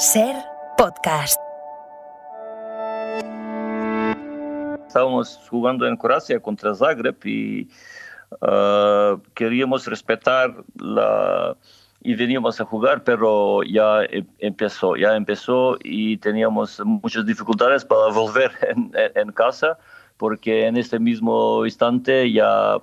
SER Podcast. Estábamos jugando en Croacia contra Zagreb y queríamos respetar y veníamos a jugar, pero ya empezó y teníamos muchas dificultades para volver en casa, porque en este mismo instante ya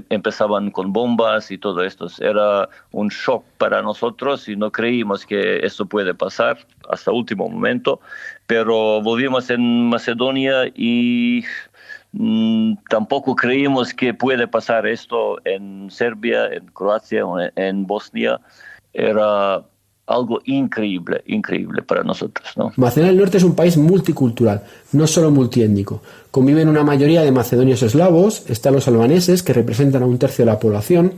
empezaban con bombas y todo esto. Era un shock para nosotros y no creímos que esto puede pasar hasta el último momento, pero volvimos en Macedonia y tampoco creímos que puede pasar esto en Serbia, en Croacia, en Bosnia. Era algo increíble para nosotros, ¿no? Macedonia del Norte es un país multicultural, no solo multiétnico. Conviven una mayoría de macedonios eslavos, están los albaneses, que representan a 1/3 de la población,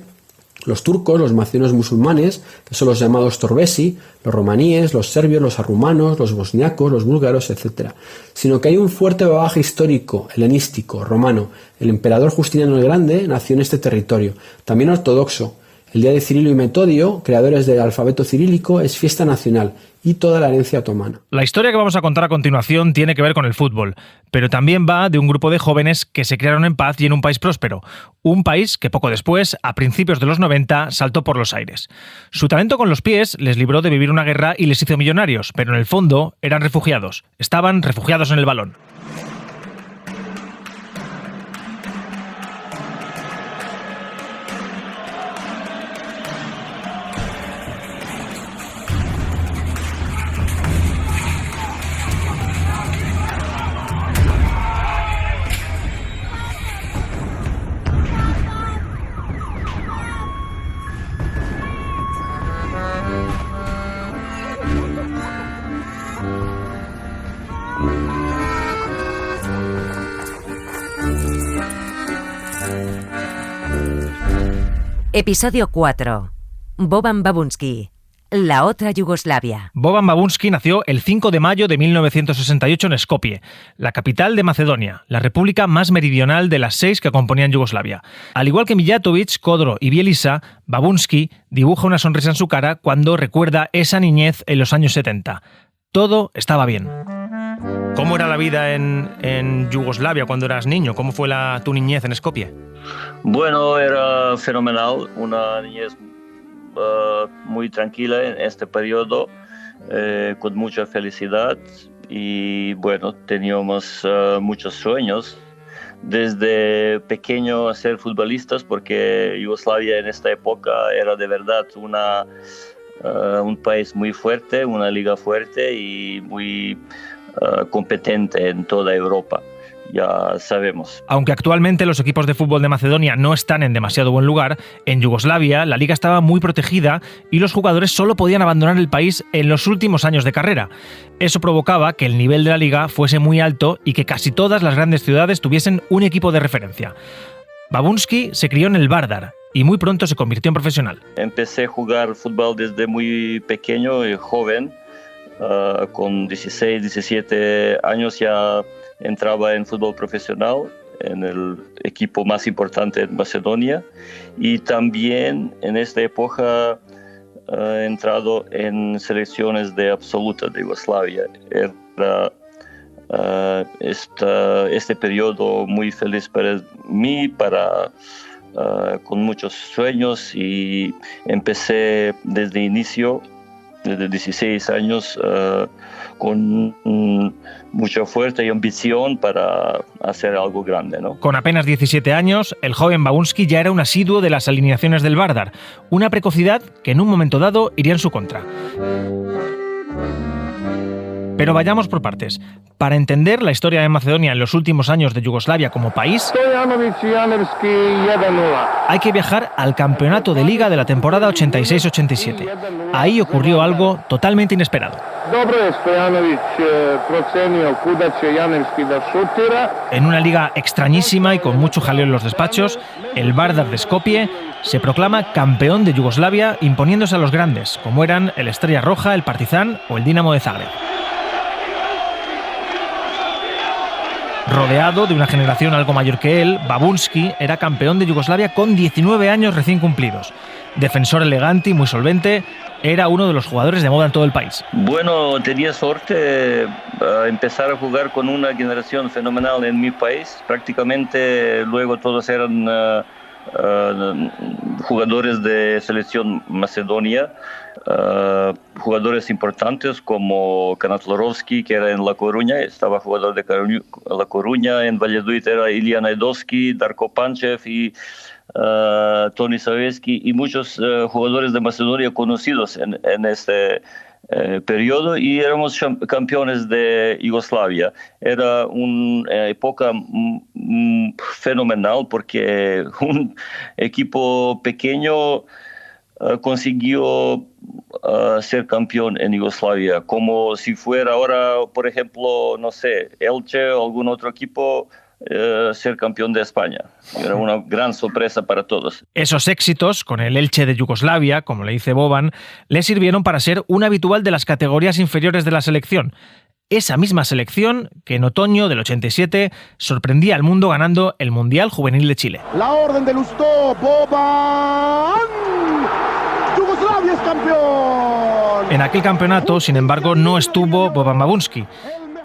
los turcos, los macedonios musulmanes, que son los llamados torbesi, los romaníes, los serbios, los arrumanos, los bosniacos, los búlgaros, etc. Sino que hay un fuerte bagaje histórico, helenístico, romano. El emperador Justiniano el Grande nació en este territorio, también ortodoxo. El día de Cirilo y Metodio, creadores del alfabeto cirílico, es fiesta nacional y toda la herencia otomana. La historia que vamos a contar a continuación tiene que ver con el fútbol, pero también va de un grupo de jóvenes que se criaron en paz y en un país próspero, un país que poco después, a principios de los 90, saltó por los aires. Su talento con los pies les libró de vivir una guerra y les hizo millonarios, pero en el fondo eran refugiados, estaban refugiados en el balón. Episodio 4. Boban Babunski, la otra Yugoslavia. Boban Babunski nació el 5 de mayo de 1968 en Skopje, la capital de Macedonia, la república más meridional de las 6 que componían Yugoslavia. Al igual que Mijatović, Kodro y Bieliša, Babunski dibuja una sonrisa en su cara cuando recuerda esa niñez en los años 70. Todo estaba bien. ¿Cómo era la vida en Yugoslavia cuando eras niño? ¿Cómo fue tu niñez en Skopje? Bueno, era fenomenal, una niñez muy tranquila en este periodo, con mucha felicidad y bueno, teníamos muchos sueños. Desde pequeño a ser futbolistas, porque Yugoslavia en esta época era de verdad un país muy fuerte, una liga fuerte y muy competente en toda Europa, ya sabemos. Aunque actualmente los equipos de fútbol de Macedonia no están en demasiado buen lugar, en Yugoslavia la liga estaba muy protegida y los jugadores solo podían abandonar el país en los últimos años de carrera. Eso provocaba que el nivel de la liga fuese muy alto y que casi todas las grandes ciudades tuviesen un equipo de referencia. Babunski se crió en el Vardar y muy pronto se convirtió en profesional. Empecé a jugar fútbol desde muy pequeño y joven. Con 16, 17 años ya entraba en fútbol profesional en el equipo más importante en Macedonia y también en esta época he entrado en selecciones de absoluta de Yugoslavia. Era este periodo muy feliz para mí, con muchos sueños, y empecé desde inicio, desde 16 años, con mucha fuerza y ambición para hacer algo grande, ¿no? Con apenas 17 años, el joven Babunski ya era un asiduo de las alineaciones del Vardar, una precocidad que en un momento dado iría en su contra. Pero vayamos por partes. Para entender la historia de Macedonia en los últimos años de Yugoslavia como país, hay que viajar al campeonato de liga de la temporada 86-87. Ahí ocurrió algo totalmente inesperado. En una liga extrañísima y con mucho jaleo en los despachos, el Vardar de Skopje se proclama campeón de Yugoslavia imponiéndose a los grandes, como eran el Estrella Roja, el Partizan o el Dinamo de Zagreb. Rodeado de una generación algo mayor que él, Babunski era campeón de Yugoslavia con 19 años recién cumplidos. defensor elegante y muy solvente, era uno de los jugadores de moda en todo el país. Bueno, tenía suerte empezar a jugar con una generación fenomenal en mi país. Prácticamente luego todos eran jugadores de selección Macedonia, jugadores importantes como Kanatlarovski, que era en La Coruña, estaba jugador de La Coruña, en Valladolid era Ilya Naidovski, Darko Panchev y Tony Savetsky y muchos jugadores de Macedonia conocidos en este periodo, y éramos campeones de Yugoslavia. Era una época fenomenal porque un equipo pequeño consiguió ser campeón en Yugoslavia, como si fuera ahora, por ejemplo, no sé, Elche o algún otro equipo ser campeón de España. Era una gran sorpresa para todos. Esos éxitos con el Elche de Yugoslavia, como le dice Boban, le sirvieron para ser un habitual de las categorías inferiores de la selección. Esa misma selección que en otoño del 87 sorprendía al mundo ganando el Mundial Juvenil de Chile. La orden de Lustó, Boban. ¡Yugoslavia es campeón! En aquel campeonato, sin embargo, no estuvo Boban Babunski.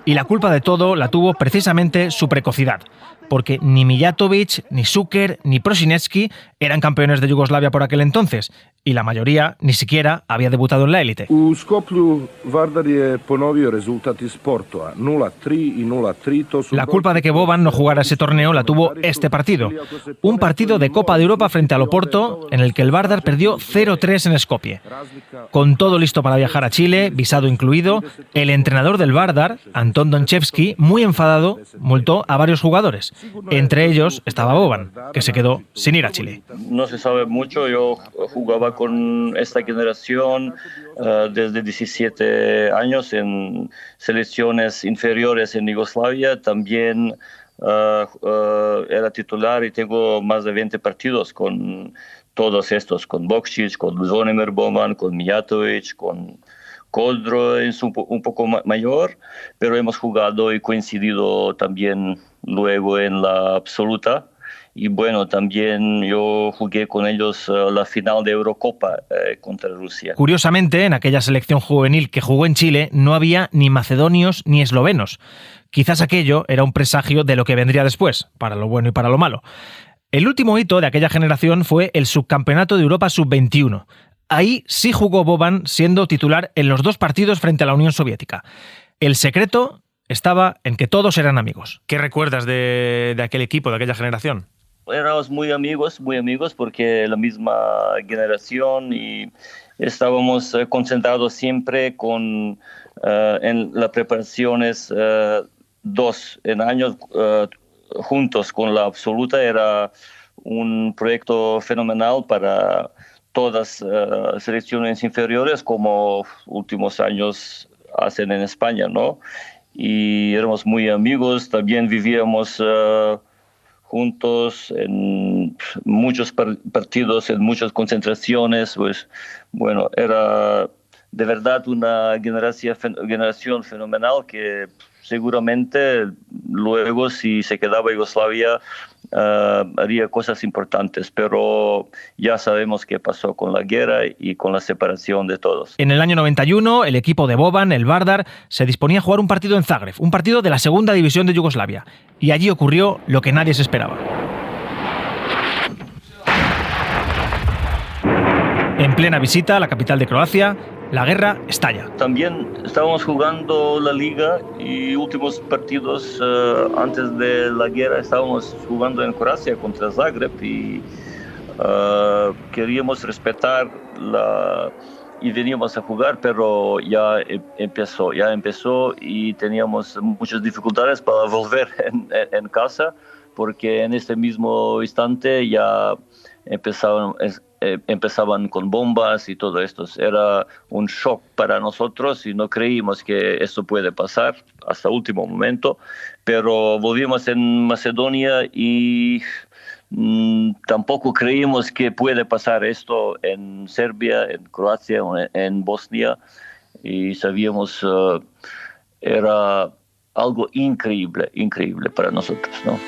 Y la culpa de todo la tuvo precisamente su precocidad, porque ni Mijatovic, ni Šuker, ni Prosinecki eran campeones de Yugoslavia por aquel entonces, y la mayoría ni siquiera había debutado en la élite. U Skoplju Vardar je ponovio rezultati sportova 0-3 y 0-3. La culpa de que Boban no jugara ese torneo la tuvo este partido, un partido de Copa de Europa frente al Oporto, en el que el Vardar perdió 0-3 en Skopje. Con todo listo para viajar a Chile, visado incluido, el entrenador del Vardar, Anton Donchevski, muy enfadado, multó a varios jugadores. Entre ellos estaba Boban, que se quedó sin ir a Chile. No se sabe mucho, yo jugaba con esta generación desde 17 años en selecciones inferiores en Yugoslavia. También era titular y tengo más de 20 partidos con todos estos, con Bokšić, con Zvonimir Boban, con Mijatovic, con Kodro, es un poco mayor, pero hemos jugado y coincidido también luego en la absoluta. Y bueno, también yo jugué con ellos la final de Eurocopa contra Rusia. Curiosamente, en aquella selección juvenil que jugó en Chile no había ni macedonios ni eslovenos. Quizás aquello era un presagio de lo que vendría después, para lo bueno y para lo malo. El último hito de aquella generación fue el subcampeonato de Europa sub-21. Ahí sí jugó Boban siendo titular en los 2 partidos frente a la Unión Soviética. El secreto estaba en que todos eran amigos. ¿Qué recuerdas de aquel equipo, de aquella generación? Éramos muy amigos porque la misma generación y estábamos concentrados siempre en las preparaciones 2 en años juntos con la absoluta. Era un proyecto fenomenal para todas las selecciones inferiores, como últimos años hacen en España, ¿no? Y éramos muy amigos, también vivíamos juntos en muchos partidos, en muchas concentraciones. Pues bueno, era de verdad una generación fenomenal que seguramente luego, si se quedaba Yugoslavia, haría cosas importantes, pero ya sabemos qué pasó con la guerra y con la separación de todos. En el año 91, el equipo de Boban, el Vardar, se disponía a jugar un partido en Zagreb, un partido de la segunda división de Yugoslavia, y allí ocurrió lo que nadie se esperaba. En plena visita a la capital de Croacia, la guerra estalla. También estábamos jugando la liga y últimos partidos antes de la guerra estábamos jugando en Croacia contra Zagreb y queríamos respetar y veníamos a jugar, pero ya empezó y teníamos muchas dificultades para volver en casa, porque en este mismo instante ya empezaban con bombas y todo esto. Era un shock para nosotros y no creímos que esto puede pasar hasta el último momento, pero volvimos en Macedonia y tampoco creímos que puede pasar esto en Serbia, en Croacia, en Bosnia, y sabíamos era algo increíble para nosotros, ¿no?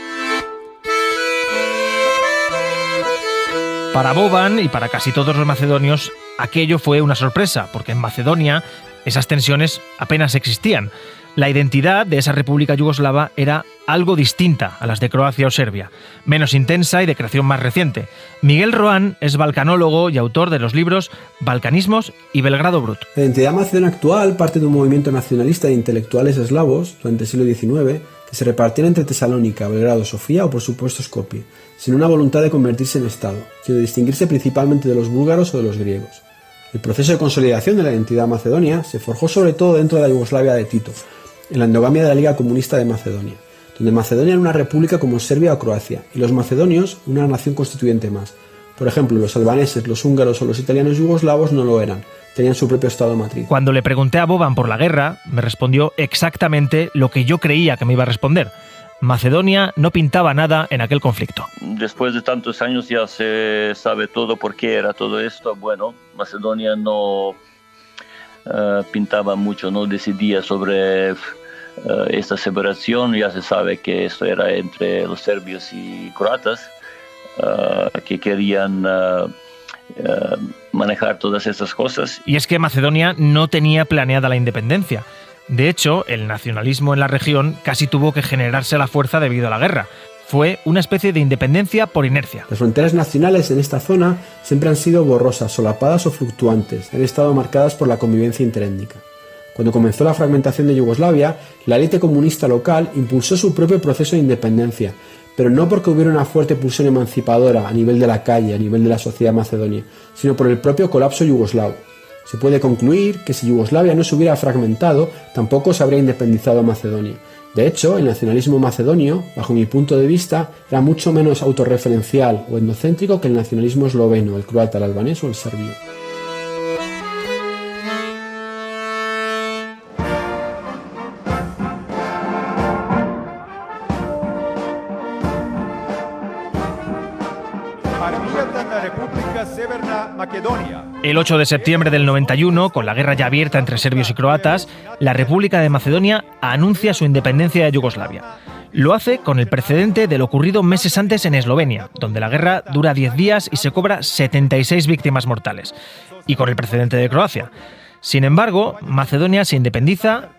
Para Boban y para casi todos los macedonios, aquello fue una sorpresa, porque en Macedonia esas tensiones apenas existían. La identidad de esa república yugoslava era algo distinta a las de Croacia o Serbia, menos intensa y de creación más reciente. Miguel Roan es balcanólogo y autor de los libros Balcanismos y Belgrado Brut. La identidad macedonia actual parte de un movimiento nacionalista de intelectuales eslavos durante el siglo XIX que se repartían entre Tesalónica, Belgrado, Sofía o por supuesto Skopje, sin una voluntad de convertirse en Estado, sino de distinguirse principalmente de los búlgaros o de los griegos. El proceso de consolidación de la identidad macedonia se forjó sobre todo dentro de la Yugoslavia de Tito, en la endogamia de la Liga Comunista de Macedonia, donde Macedonia era una república como Serbia o Croacia, y los macedonios una nación constituyente más. Por ejemplo, los albaneses, los húngaros o los italianos yugoslavos no lo eran, tenían su propio estado matriz. Cuando le pregunté a Boban por la guerra, me respondió exactamente lo que yo creía que me iba a responder. Macedonia no pintaba nada en aquel conflicto. Después de tantos años ya se sabe todo por qué era todo esto. Bueno, Macedonia no pintaba mucho, no decidía sobre esta separación. Ya se sabe que esto era entre los serbios y croatas, que querían manejar todas estas cosas. Y es que Macedonia no tenía planeada la independencia. De hecho, el nacionalismo en la región casi tuvo que generarse a la fuerza debido a la guerra. Fue una especie de independencia por inercia. Las fronteras nacionales en esta zona siempre han sido borrosas, solapadas o fluctuantes. Han estado marcadas por la convivencia interétnica. Cuando comenzó la fragmentación de Yugoslavia, la élite comunista local impulsó su propio proceso de independencia, pero no porque hubiera una fuerte pulsión emancipadora a nivel de la calle, a nivel de la sociedad macedonia, sino por el propio colapso yugoslavo. Se puede concluir que si Yugoslavia no se hubiera fragmentado, tampoco se habría independizado Macedonia. De hecho, el nacionalismo macedonio, bajo mi punto de vista, era mucho menos autorreferencial o etnocéntrico que el nacionalismo esloveno, el croata, el albanés o el serbio. El 8 de septiembre del 91, con la guerra ya abierta entre serbios y croatas, la República de Macedonia anuncia su independencia de Yugoslavia. Lo hace con el precedente de lo ocurrido meses antes en Eslovenia, donde la guerra dura 10 días y se cobra 76 víctimas mortales, y con el precedente de Croacia. Sin embargo, Macedonia se independiza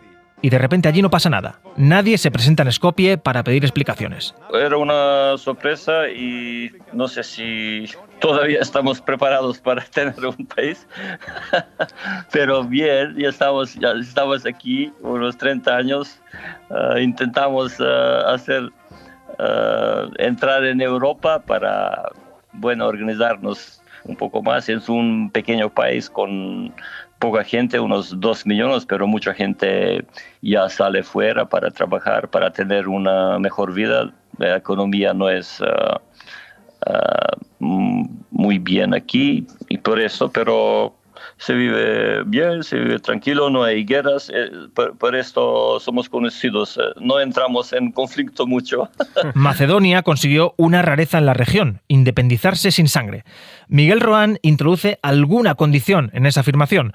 y de repente allí no pasa nada. Nadie se presenta en Skopje para pedir explicaciones. Era una sorpresa y no sé si todavía estamos preparados para tener un país, pero bien, ya estamos aquí unos 30 años, intentamos entrar en Europa para, organizarnos un poco más. Es un pequeño país con poca gente, unos 2 millones, pero mucha gente ya sale fuera para trabajar, para tener una mejor vida. La economía no es muy bien aquí y por eso, pero se vive bien, se vive tranquilo, no hay guerras, por esto somos conocidos, no entramos en conflicto mucho. Macedonia consiguió una rareza en la región, independizarse sin sangre. Miguel Roan introduce alguna condición en esa afirmación.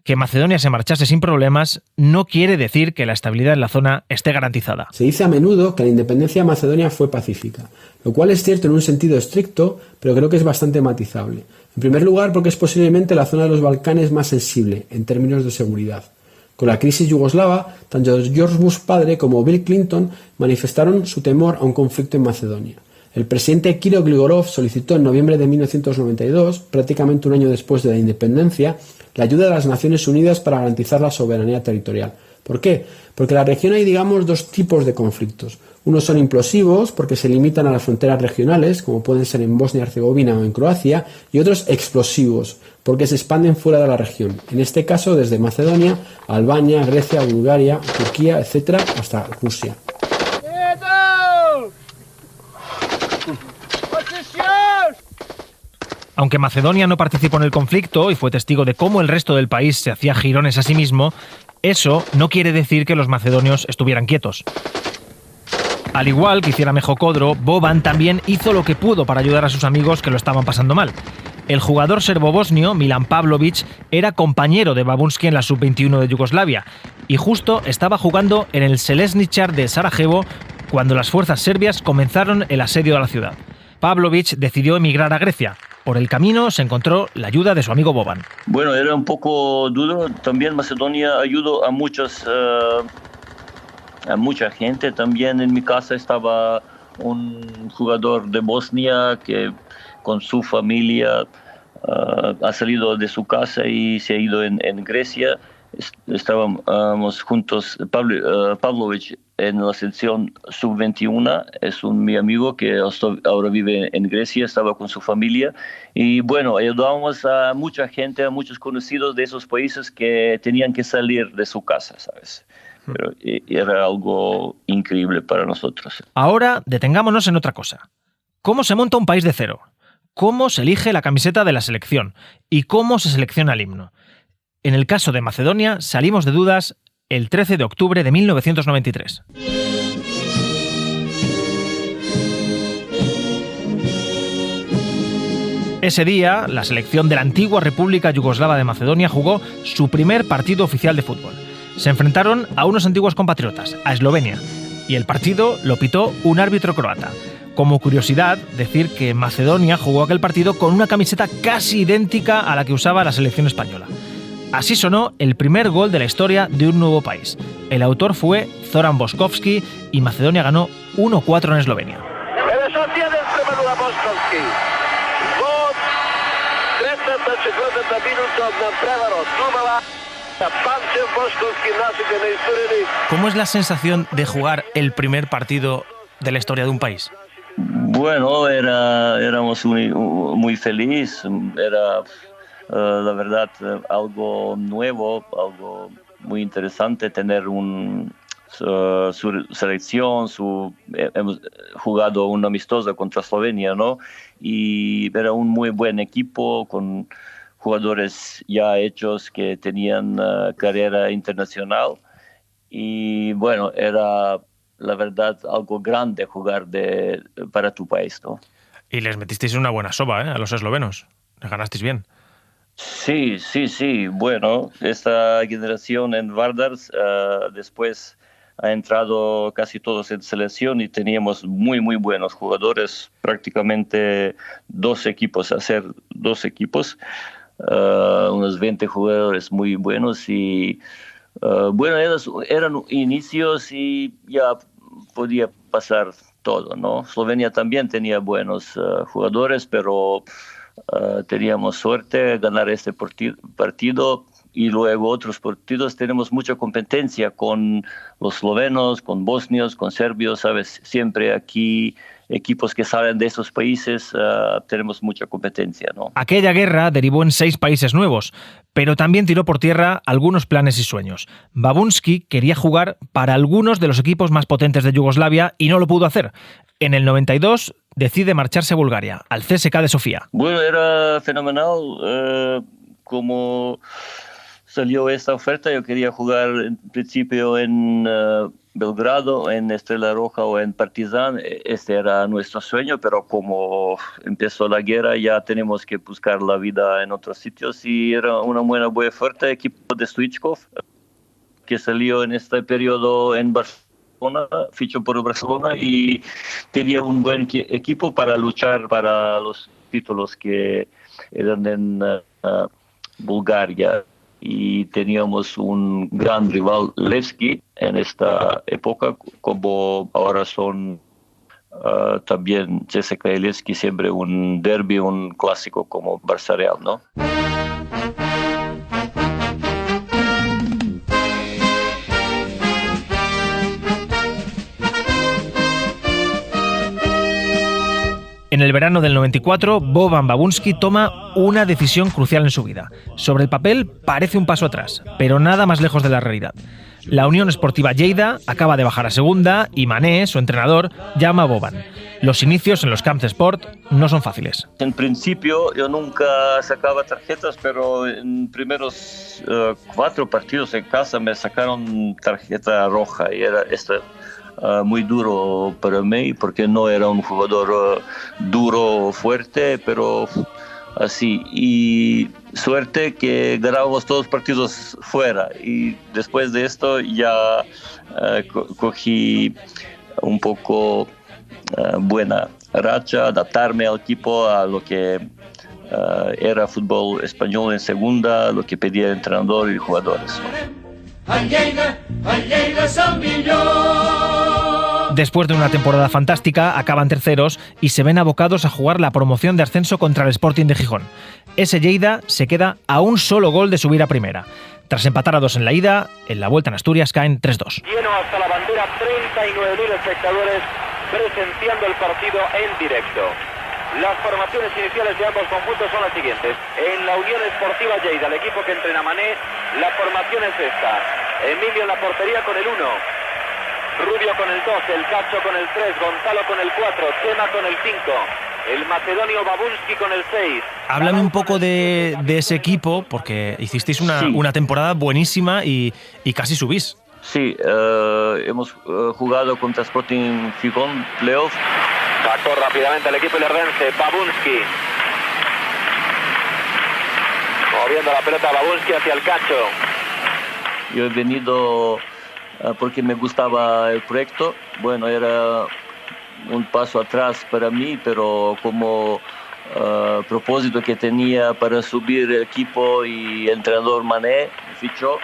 Que Macedonia se marchase sin problemas no quiere decir que la estabilidad en la zona esté garantizada. Se dice a menudo que la independencia de Macedonia fue pacífica, lo cual es cierto en un sentido estricto, pero creo que es bastante matizable. En primer lugar, porque es posiblemente la zona de los Balcanes más sensible en términos de seguridad. Con la crisis yugoslava, tanto George Bush padre como Bill Clinton manifestaron su temor a un conflicto en Macedonia. El presidente Kirill Grigorov solicitó en noviembre de 1992, prácticamente un año después de la independencia, la ayuda de las Naciones Unidas para garantizar la soberanía territorial. ¿Por qué? Porque en la región hay, dos tipos de conflictos. Unos son implosivos, porque se limitan a las fronteras regionales, como pueden ser en Bosnia y Herzegovina o en Croacia, y otros explosivos, porque se expanden fuera de la región. En este caso, desde Macedonia, Albania, Grecia, Bulgaria, Turquía, etc., hasta Rusia. Aunque Macedonia no participó en el conflicto y fue testigo de cómo el resto del país se hacía jirones a sí mismo, eso no quiere decir que los macedonios estuvieran quietos. Al igual que hiciera Mejo Kodro, Boban también hizo lo que pudo para ayudar a sus amigos que lo estaban pasando mal. El jugador serbo-bosnio Milan Pavlovic era compañero de Babunski en la sub-21 de Yugoslavia y justo estaba jugando en el Željezničar de Sarajevo cuando las fuerzas serbias comenzaron el asedio a la ciudad. Pavlovic decidió emigrar a Grecia. Por el camino se encontró la ayuda de su amigo Boban. Bueno, era un poco duro. También Macedonia ayudó a mucha gente. También en mi casa estaba un jugador de Bosnia que con su familia ha salido de su casa y se ha ido en Grecia. Estábamos juntos, Pavlovic en la selección sub-21, es mi amigo que ahora vive en Grecia, estaba con su familia y bueno, ayudábamos a mucha gente, a muchos conocidos de esos países que tenían que salir de su casa, ¿sabes? Pero era algo increíble para nosotros. Ahora detengámonos en otra cosa. ¿Cómo se monta un país de cero? ¿Cómo se elige la camiseta de la selección? ¿Y cómo se selecciona el himno? En el caso de Macedonia, salimos de dudas el 13 de octubre de 1993. Ese día, la selección de la antigua República Yugoslava de Macedonia jugó su primer partido oficial de fútbol. Se enfrentaron a unos antiguos compatriotas, a Eslovenia, y el partido lo pitó un árbitro croata. Como curiosidad, decir que Macedonia jugó aquel partido con una camiseta casi idéntica a la que usaba la selección española. Así sonó el primer gol de la historia de un nuevo país. El autor fue Zoran Boskovski y Macedonia ganó 1-4 en Eslovenia. ¿Cómo es la sensación de jugar el primer partido de la historia de un país? Bueno, éramos muy felices, era la verdad algo nuevo, algo muy interesante tener su selección, hemos jugado un amistoso contra Eslovenia, ¿no? Y era un muy buen equipo con jugadores ya hechos que tenían carrera internacional y bueno, era la verdad algo grande jugar para tu país, ¿no? Y les metisteis una buena soba, a los eslovenos, les ganasteis bien. Sí. Bueno, esta generación en Vardar después ha entrado casi todos en selección y teníamos muy buenos jugadores, prácticamente dos equipos, unos 20 jugadores muy buenos y bueno, eran inicios y ya podía pasar todo, ¿no? Eslovenia también tenía buenos jugadores, pero teníamos suerte de ganar este partido y luego otros partidos tenemos mucha competencia con los eslovenos, con bosnios, con serbios, ¿sabes? Siempre aquí equipos que salen de esos países tenemos mucha competencia, ¿no? Aquella guerra derivó en 6 países nuevos, pero también tiró por tierra algunos planes y sueños. Babunski quería jugar para algunos de los equipos más potentes de Yugoslavia y no lo pudo hacer. En el 92 decide marcharse a Bulgaria, al CSKA de Sofía. Bueno, era fenomenal como salió esta oferta. Yo quería jugar en principio en Belgrado, en Estrella Roja o en Partizan. Este era nuestro sueño, pero como empezó la guerra ya tenemos que buscar la vida en otros sitios y era una buena oferta. Equipo de Stoichkov que salió en este periodo en Barcelona, fichó por Barcelona y tenía un buen equipo para luchar para los títulos que eran en Bulgaria. Y teníamos un gran rival, Levski, en esta época, como ahora son también CSKA y Levski, siempre un derbi, un clásico como Barça Real, ¿no? En el verano del 94, Boban Babunski toma una decisión crucial en su vida. Sobre el papel parece un paso atrás, pero nada más lejos de la realidad. La Unión Esportiva Lleida acaba de bajar a segunda y Mané, su entrenador, llama a Boban. Los inicios en los camps de sport no son fáciles. En principio yo nunca sacaba tarjetas, pero en primeros 4 partidos en casa me sacaron tarjeta roja y era muy duro para mí porque no era un jugador duro, fuerte, pero así. Y suerte que ganábamos todos los partidos fuera y después de esto ya cogí un poco buena racha, adaptarme al equipo, a lo que era fútbol español en segunda, lo que pedía el entrenador y jugadores. Después de una temporada fantástica, acaban terceros y se ven abocados a jugar la promoción de ascenso contra el Sporting de Gijón. Ese Lleida se queda a un solo gol de subir a primera. Tras empatar a 2 en la ida, en la vuelta en Asturias caen 3-2. Lleno hasta la bandera, 39.000 espectadores presenciando el partido en directo. Las formaciones iniciales de ambos conjuntos son las siguientes. En la Unión Esportiva Lleida, el equipo que entrena Mané, la formación es esta. Emilio en la portería con el 1, Rubio con el 2, el Cacho con el 3, Gonzalo con el 4, Chema con el 5, el macedonio Babunski con el 6. Háblame un poco de ese equipo, porque hicisteis una temporada buenísima y casi subís. Sí, hemos jugado contra Sporting Gijón, playoff. Sacó rápidamente el equipo ilerdense, Babunski. Moviendo la pelota Babunski hacia el Cacho. Yo he venido porque me gustaba el proyecto. Bueno, era un paso atrás para mí, pero como propósito que tenía para subir el equipo y el entrenador Mané me fichó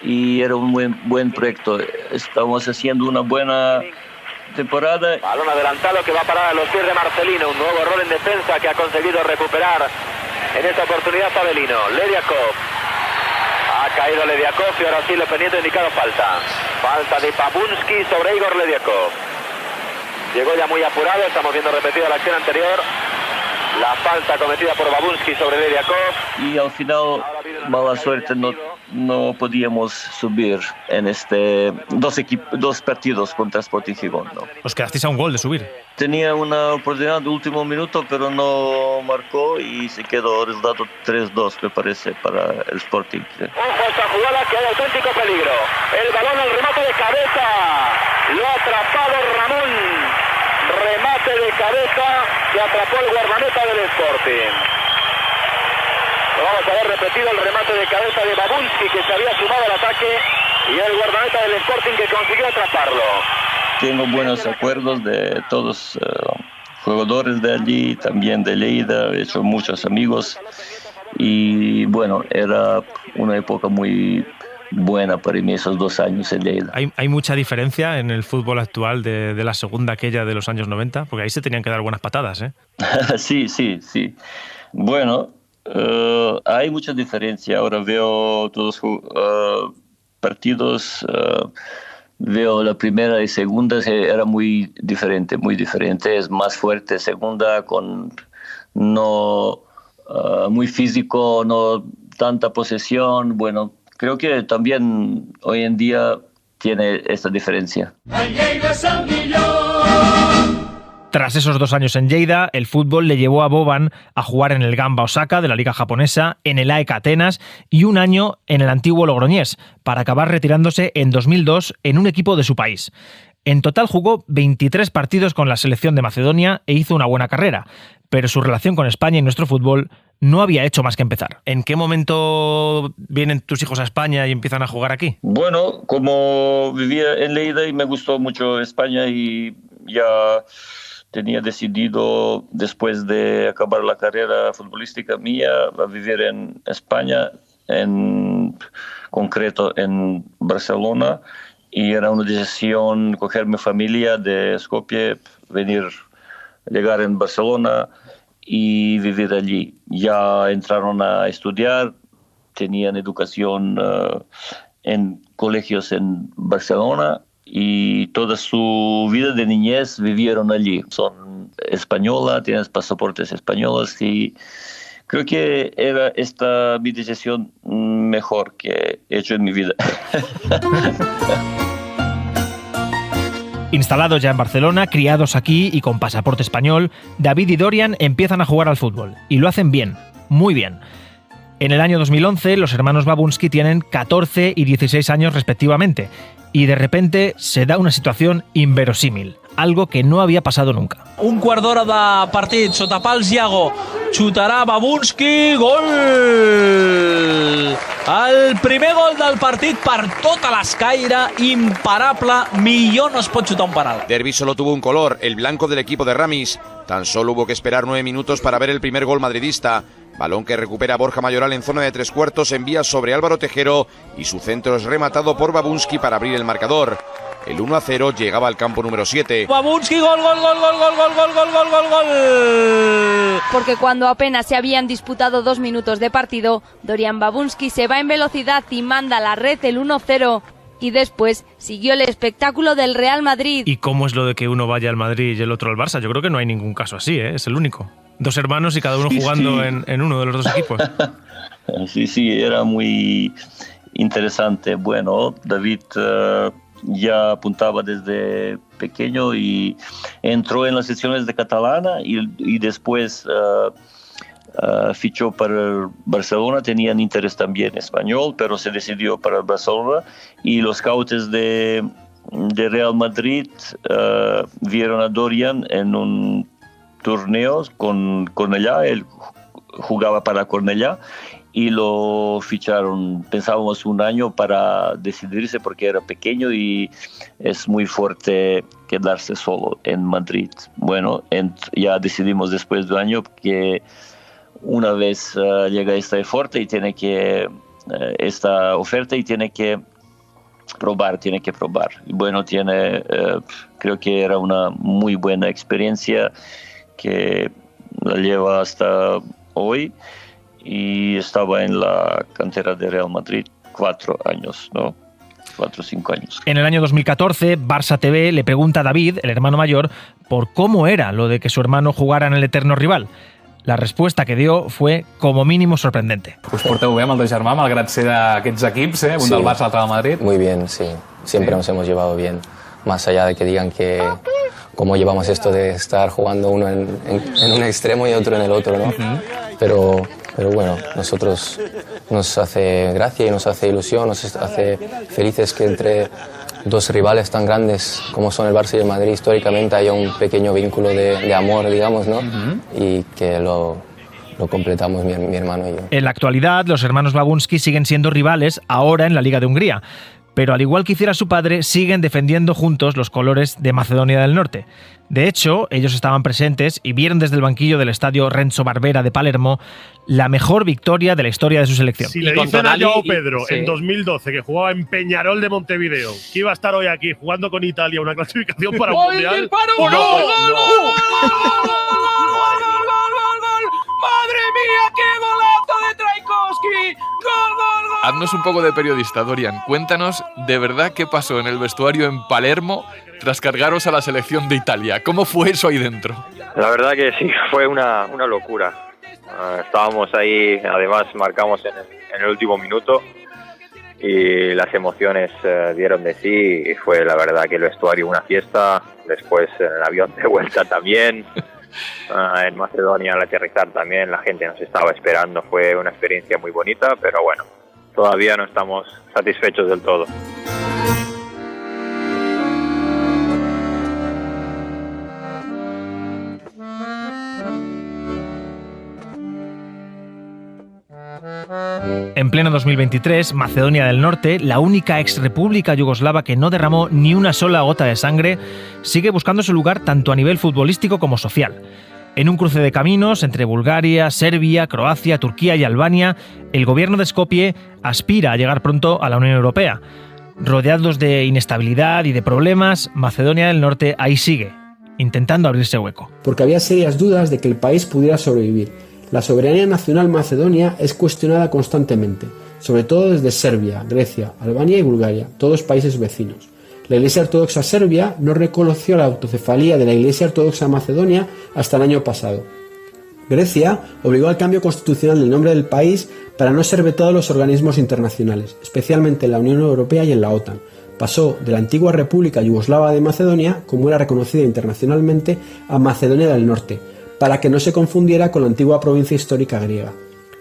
y era un buen proyecto. Estamos haciendo una buena temporada. Balón adelantado que va a parar a los pies de Marcelino. Un nuevo error en defensa que ha conseguido recuperar en esta oportunidad Pavelino. Lediakov. Ha caído Lediakov y ahora sí lo pendiente indicado falta. Falta de Babunski sobre Igor Lediakov. Llegó ya muy apurado, estamos viendo repetida la acción anterior. La falta cometida por Babunski sobre Lediakov. Y al final, mala suerte, no podíamos subir en dos partidos contra Sporting Gijón, ¿no? Os quedasteis a un gol de subir. Tenía una oportunidad de último minuto, pero no marcó y se quedó el resultado 3-2, me parece, para el Sporting. Ojo a esta jugada que hay auténtico peligro. El balón al remate de cabeza. Lo ha atrapado Ramón. Remate de cabeza que atrapó el guardameta del Sporting. Vamos a ver repetido el remate de cabeza de Babunski que se había sumado al ataque y el guardameta del Sporting que consiguió atraparlo. Tengo buenos acuerdos de todos jugadores de allí, también de Lleida, he hecho muchos amigos y bueno, era una época muy buena para mí esos 2 años en Lleida. ¿Hay mucha diferencia en el fútbol actual de la segunda aquella de los años 90? Porque ahí se tenían que dar buenas patadas, ¿eh? Sí. Bueno, hay mucha diferencia. Ahora veo todos partidos, veo la primera y segunda, era muy diferente. Es más fuerte segunda, con no muy físico, no tanta posesión. Bueno, creo que también hoy en día tiene esta diferencia. Tras esos 2 años en Lleida, el fútbol le llevó a Boban a jugar en el Gamba Osaka de la Liga Japonesa, en el AEK Atenas y un año en el antiguo Logroñés, para acabar retirándose en 2002 en un equipo de su país. En total jugó 23 partidos con la selección de Macedonia e hizo una buena carrera, pero su relación con España y nuestro fútbol no había hecho más que empezar. ¿En qué momento vienen tus hijos a España y empiezan a jugar aquí? Bueno, como vivía en Lleida y me gustó mucho España y ya tenía decidido, después de acabar la carrera futbolística mía, a vivir en España, en concreto en Barcelona, y era una decisión coger mi familia de Skopje, llegar en Barcelona y vivir allí. Ya entraron a estudiar, tenían educación en colegios en Barcelona y toda su vida de niñez vivieron allí. Son españolas, tienen pasaportes españoles y creo que era esta mi decisión mejor que he hecho en mi vida. Instalados ya en Barcelona, criados aquí y con pasaporte español, David y Dorian empiezan a jugar al fútbol. Y lo hacen bien, muy bien. En el año 2011, los hermanos Babunski tienen 14 y 16 años respectivamente. Y de repente se da una situación inverosímil. Algo que no había pasado nunca. Un quart d'hora de partit sota pals Iago, xutarà Babunski, gol! El el primer gol del partit per tota l'escaire, imparable, millor no es pot xutar un penal. Derbi solo tuvo un color, el blanco del equipo de Ramis. Tan solo hubo que esperar 9 minutos para ver el primer gol madridista. Balón que recupera Borja Mayoral en zona de 3/4, envía sobre Álvaro Tejero y su centro es rematado por Babunski para abrir el marcador. El 1-0 llegaba al campo número 7. Babunski, gol. Porque cuando apenas se habían disputado 2 minutos de partido, Dorian Babunski se va en velocidad y manda a la red el 1-0. Y después siguió el espectáculo del Real Madrid. ¿Y cómo es lo de que uno vaya al Madrid y el otro al Barça? Yo creo que no hay ningún caso así, ¿eh? Es el único. 2 hermanos y cada uno jugando sí. En uno de los 2 equipos. Sí, era muy interesante. Bueno, David ya apuntaba desde pequeño y entró en las selecciones de catalana y después fichó para el Barcelona. Tenían interés también español, pero se decidió para el Barcelona y los scouts de Real Madrid vieron a Dorian en un torneo con Cornellá. Él jugaba para Cornellá y lo ficharon. Pensábamos un año para decidirse porque era pequeño y es muy fuerte quedarse solo en Madrid. Bueno, ya decidimos después de un año que una vez llega esta oferta y tiene que probar. Y bueno, creo que era una muy buena experiencia que la lleva hasta hoy y estaba en la cantera de Real Madrid 4 años, ¿no? 4 o 5 años. En el año 2014, Barça TV le pregunta a David, el hermano mayor, por cómo era lo de que su hermano jugara en el eterno rival. La respuesta que dio fue como mínimo sorprendente. Us porteu bé amb el teu germà, malgrat ser d'aquests equips, un sí, del Barça, l'altre del Madrid? Muy bien, sí. Siempre nos hemos llevado bien. Más allá de que digan que cómo llevamos esto de estar jugando uno en un extremo y otro en el otro, ¿no? Pero bueno, nosotros nos hace gracia y nos hace ilusión, nos hace felices que entre 2 rivales tan grandes como son el Barça y el Madrid históricamente haya un pequeño vínculo de amor, digamos, ¿no? Y que lo completamos mi hermano y yo. En la actualidad, los hermanos Babunski siguen siendo rivales ahora en la Liga de Hungría, pero al igual que hiciera su padre, siguen defendiendo juntos los colores de Macedonia del Norte. De hecho, ellos estaban presentes y vieron desde el banquillo del estadio Renzo Barbera de Palermo la mejor victoria de la historia de su selección. Si le dicen a João Pedro en 2012 que jugaba en Peñarol de Montevideo, que iba a estar hoy aquí jugando con Italia una clasificación para un mundial. ¡Madre mía, qué golazo de Trajkovski! ¡Gol! Haznos un poco de periodista, Dorian. Cuéntanos de verdad qué pasó en el vestuario en Palermo tras cargaros a la selección de Italia. ¿Cómo fue eso ahí dentro? La verdad que sí, fue una locura. Estábamos ahí, además marcamos en el último minuto y las emociones dieron de sí y fue la verdad que el vestuario una fiesta. Después en el avión de vuelta también. En Macedonia al aterrizar también la gente nos estaba esperando, fue una experiencia muy bonita, pero bueno, todavía no estamos satisfechos del todo. En pleno 2023, Macedonia del Norte, la única exrepública yugoslava que no derramó ni una sola gota de sangre, sigue buscando su lugar tanto a nivel futbolístico como social. En un cruce de caminos entre Bulgaria, Serbia, Croacia, Turquía y Albania, el gobierno de Skopje aspira a llegar pronto a la Unión Europea. Rodeados de inestabilidad y de problemas, Macedonia del Norte ahí sigue, intentando abrirse hueco. Porque había serias dudas de que el país pudiera sobrevivir. La soberanía nacional macedonia es cuestionada constantemente, sobre todo desde Serbia, Grecia, Albania y Bulgaria, todos países vecinos. La Iglesia Ortodoxa Serbia no reconoció la autocefalía de la Iglesia Ortodoxa Macedonia hasta el año pasado. Grecia obligó al cambio constitucional del nombre del país para no ser vetado en los organismos internacionales, especialmente en la Unión Europea y en la OTAN. Pasó de la antigua República Yugoslava de Macedonia, como era reconocida internacionalmente, a Macedonia del Norte, para que no se confundiera con la antigua provincia histórica griega.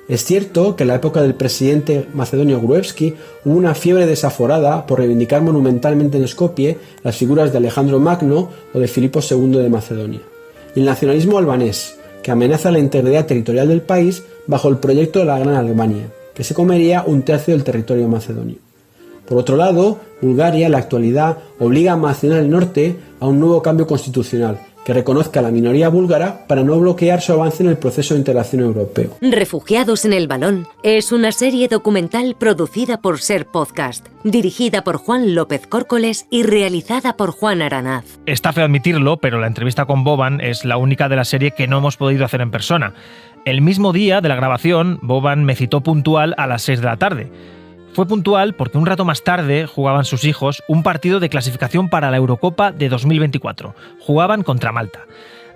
Es cierto que en la época del presidente macedonio Gruevski hubo una fiebre desaforada por reivindicar monumentalmente en Skopje las figuras de Alejandro Magno o de Filipo II de Macedonia. Y el nacionalismo albanés, que amenaza la integridad territorial del país bajo el proyecto de la Gran Albania. que se comería un tercio del territorio macedonio. Por otro lado, Bulgaria en la actualidad obliga a Macedonia del Norte a un nuevo cambio constitucional que reconozca a la minoría búlgara para no bloquear su avance en el proceso de integración europeo. Refugiados en el balón es una serie documental producida por Ser Podcast, dirigida por Juan López Córcoles y realizada por Juan Aranaz. Está feo admitirlo, pero la entrevista con Boban es la única de la serie que no hemos podido hacer en persona. El mismo día de la grabación, Boban me citó puntual a las 6 de la tarde. Fue puntual porque un rato más tarde jugaban sus hijos un partido de clasificación para la Eurocopa de 2024. Jugaban contra Malta.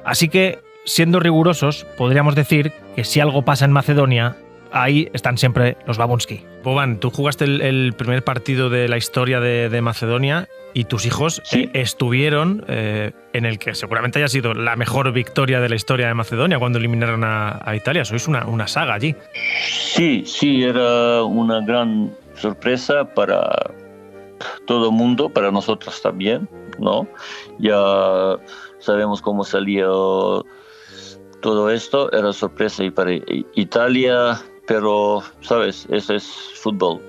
Así que, siendo rigurosos, podríamos decir que si algo pasa en Macedonia, ahí están siempre los Babunski. Boban, tú jugaste el primer partido de la historia de Macedonia y tus hijos estuvieron en el que seguramente haya sido la mejor victoria de la historia de Macedonia cuando eliminaron a Italia. Sois una saga allí. Sí, era una gran sorpresa para todo el mundo, para nosotros también, ¿no? Ya sabemos cómo salió todo esto, era sorpresa y para Italia, pero, ¿sabes? Eso es fútbol.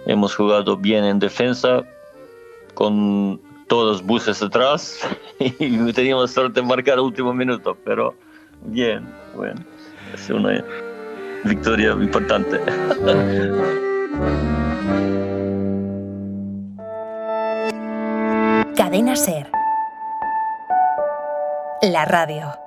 Hemos jugado bien en defensa, con todos los buses atrás, y teníamos suerte de marcar el último minuto, pero bien, bueno, es una victoria importante. Cadena Ser. La radio.